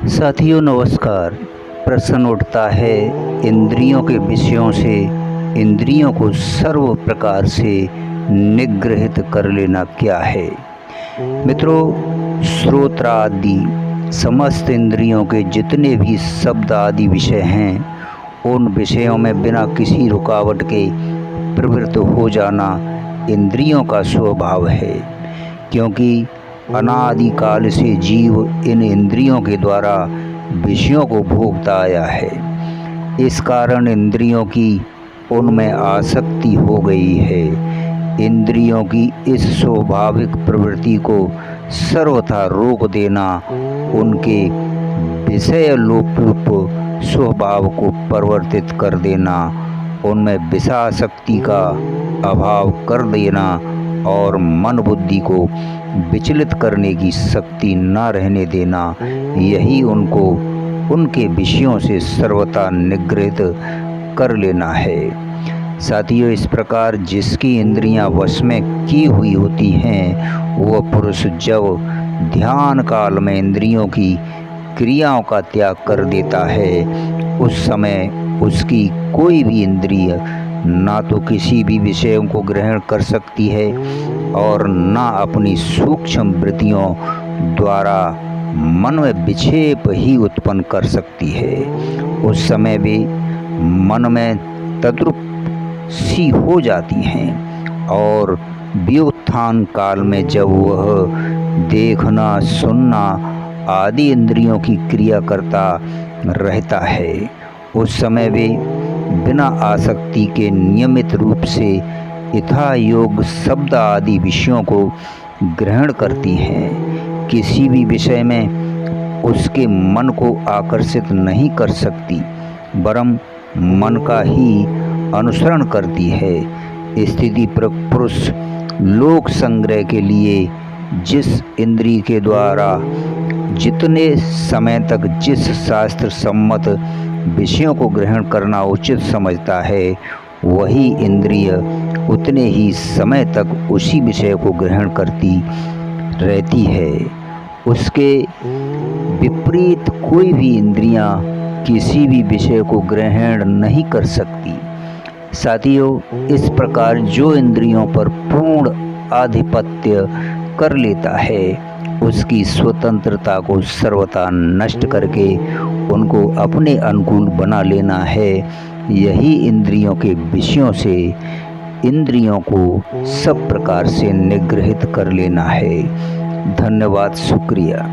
साथियों नमस्कार। प्रश्न उठता है इंद्रियों के विषयों से इंद्रियों को सर्व प्रकार से निग्रहित कर लेना क्या है। मित्रों, श्रोत्रादि समस्त इंद्रियों के जितने भी शब्द आदि विषय हैं उन विषयों में बिना किसी रुकावट के प्रवृत्त हो जाना इंद्रियों का स्वभाव है, क्योंकि अनादिकाल से जीव इन इंद्रियों के द्वारा विषयों को भोगता आया है। इस कारण इंद्रियों की उनमें आसक्ति हो गई है। इंद्रियों की इस स्वाभाविक प्रवृत्ति को सर्वथा रोक देना, उनके विषय लोलुप स्वभाव को परिवर्तित कर देना, उनमें विषयासक्ति का अभाव कर देना और मन बुद्धि को विचलित करने की शक्ति न रहने देना, यही उनको उनके विषयों से सर्वथा निग्रहित कर लेना है। साथियों, इस प्रकार जिसकी इंद्रियां वश में की हुई होती हैं, वह पुरुष जब ध्यान काल में इंद्रियों की क्रियाओं का त्याग कर देता है, उस समय उसकी कोई भी इंद्रिय ना तो किसी भी विषय को ग्रहण कर सकती है और ना अपनी सूक्ष्म वृत्तियों द्वारा मन में विक्षेप ही उत्पन्न कर सकती है। उस समय वे मन में तद्रुप सी हो जाती हैं और व्युत्थान काल में जब वह देखना, सुनना आदि इंद्रियों की क्रिया करता रहता है, उस समय वे बिना आसक्ति के नियमित रूप से यथा योग शब्द आदि विषयों को ग्रहण करती हैं। किसी भी विषय में उसके मन को आकर्षित नहीं कर सकती, वरम मन का ही अनुसरण करती है। स्थिति पर पुरुष लोक संग्रह के लिए जिस इंद्रिय के द्वारा जितने समय तक जिस शास्त्र सम्मत विषयों को ग्रहण करना उचित समझता है, वही इंद्रिय उतने ही समय तक उसी विषय को ग्रहण करती रहती है। उसके विपरीत कोई भी इंद्रियां किसी भी विषय को ग्रहण नहीं कर सकती। साथियों, इस प्रकार जो इंद्रियों पर पूर्ण आधिपत्य कर लेता है, उसकी स्वतंत्रता को सर्वथा नष्ट करके उनको अपने अनुकूल बना लेना है। यही इंद्रियों के विषयों से इंद्रियों को सब प्रकार से निग्रहित कर लेना है। धन्यवाद, शुक्रिया।